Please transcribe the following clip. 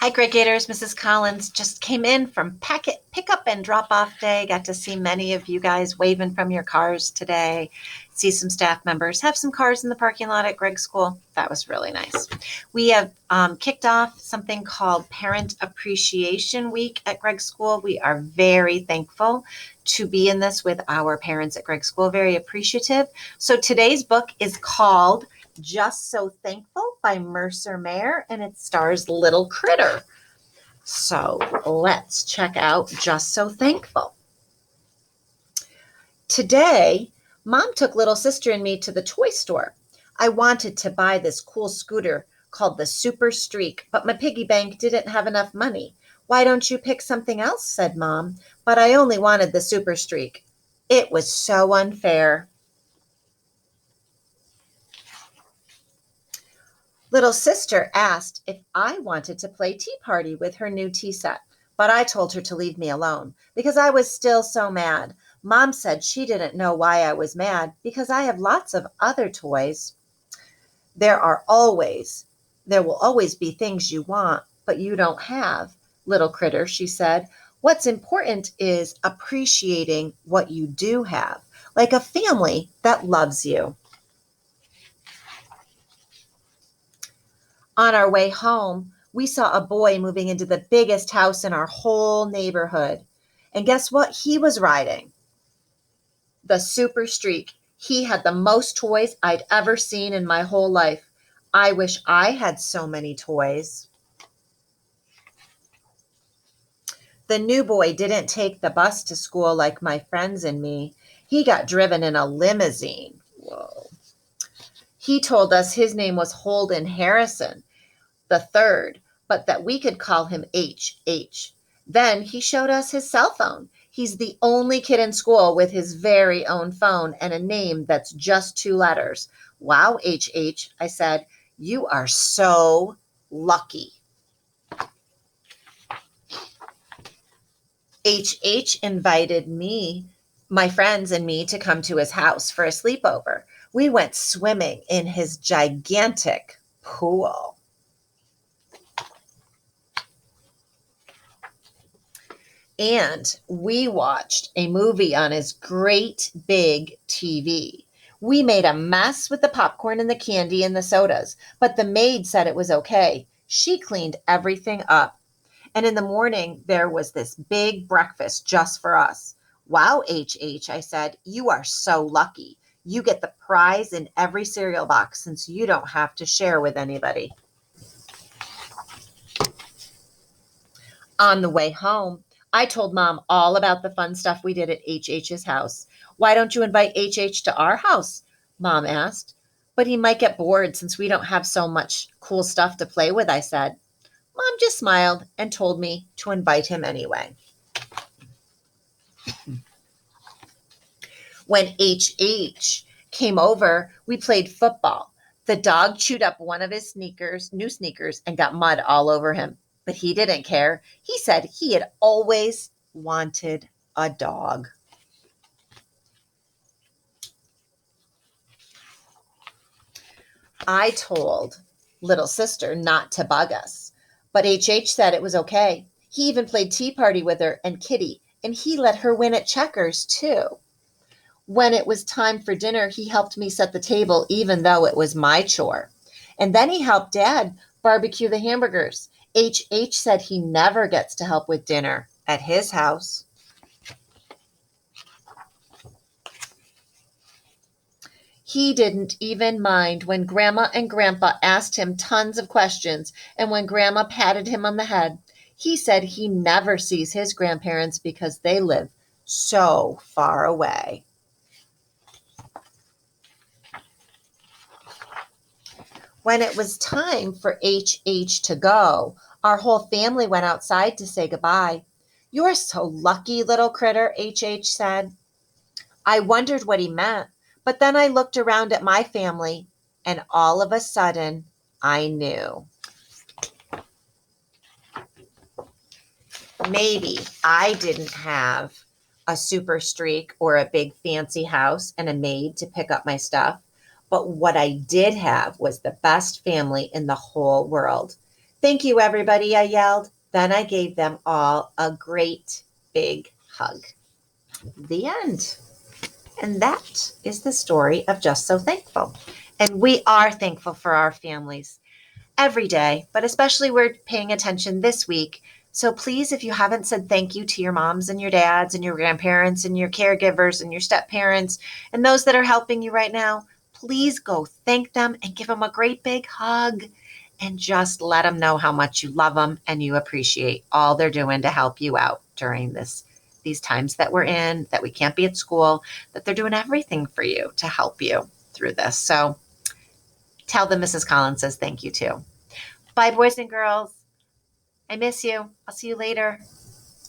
Hi, Greg Gators. Mrs. Collins just came in from packet pickup and drop off day. Got to see many of you guys waving from your cars today. See some staff members have some cars in the parking lot at Greg's school. That was really nice. We have kicked off something called Parent Appreciation Week at Greg's school. We are very thankful to be in this with our parents at Greg's school. Very appreciative. So today's book is called Just So Thankful by Mercer and it stars Little Critter. So let's check out Just So Thankful. Today, Mom took little sister and me to the toy store. I wanted to buy this cool scooter called the Super Streak, but my piggy bank didn't have enough money. Why don't you pick something else? Said Mom, but I only wanted the Super Streak. It was so unfair. Little sister asked if I wanted to play tea party with her new tea set, but I told her to leave me alone because I was still so mad. Mom said she didn't know why I was mad because I have lots of other toys. There are always, there will always be things you want, but you don't have, little critter, she said. What's important is appreciating what you do have, like a family that loves you. On our way home, we saw a boy moving into the biggest house in our whole neighborhood. And guess what he was riding? The Super Streak. He had the most toys I'd ever seen in my whole life. I wish I had so many toys. The new boy didn't take the bus to school like my friends and me. He got driven in a limousine. Whoa. He told us his name was Holden Harrison the third, but that we could call him HH. Then he showed us his cell phone. He's the only kid in school with his very own phone and a name that's just two letters. Wow, HH, I said, you are so lucky. HH invited me, my friends, and me to come to his house for a sleepover. We went swimming in his gigantic pool. And we watched a movie on his great big TV. We made a mess with the popcorn and the candy and the sodas, but the maid said it was okay. She cleaned everything up. And in the morning, there was this big breakfast just for us. Wow, HH, I said, you are so lucky. You get the prize in every cereal box since you don't have to share with anybody. On the way home, I told Mom all about the fun stuff we did at HH's house. Why don't you invite HH to our house? Mom asked. But he might get bored since we don't have so much cool stuff to play with, I said. Mom just smiled and told me to invite him anyway. When HH came over, we played football. The dog chewed up one of his new sneakers, and got mud all over him. But he didn't care. He said he had always wanted a dog. I told little sister not to bug us, but HH said it was okay. He even played tea party with her and Kitty, and he let her win at checkers too. When it was time for dinner, he helped me set the table, even though it was my chore. And then he helped Dad barbecue the hamburgers. HH said he never gets to help with dinner at his house. He didn't even mind when Grandma and Grandpa asked him tons of questions, and when Grandma patted him on the head. He said he never sees his grandparents because they live so far away. When it was time for HH to go, our whole family went outside to say goodbye. You're so lucky, little critter, HH said. I wondered what he meant, but then I looked around at my family, and all of a sudden, I knew. Maybe I didn't have a super streak or a big fancy house and a maid to pick up my stuff, but what I did have was the best family in the whole world. Thank you, everybody, I yelled. Then I gave them all a great big hug. The end. And that is the story of Just So Thankful. And we are thankful for our families every day, but especially we're paying attention this week. So please, if you haven't said thank you to your moms and your dads and your grandparents and your caregivers and your step parents and those that are helping you right now, please go thank them and give them a great big hug and just let them know how much you love them and you appreciate all they're doing to help you out during these times that we're in, that we can't be at school, that they're doing everything for you to help you through this. So tell them Mrs. Collins says thank you too. Bye, boys and girls. I miss you. I'll see you later.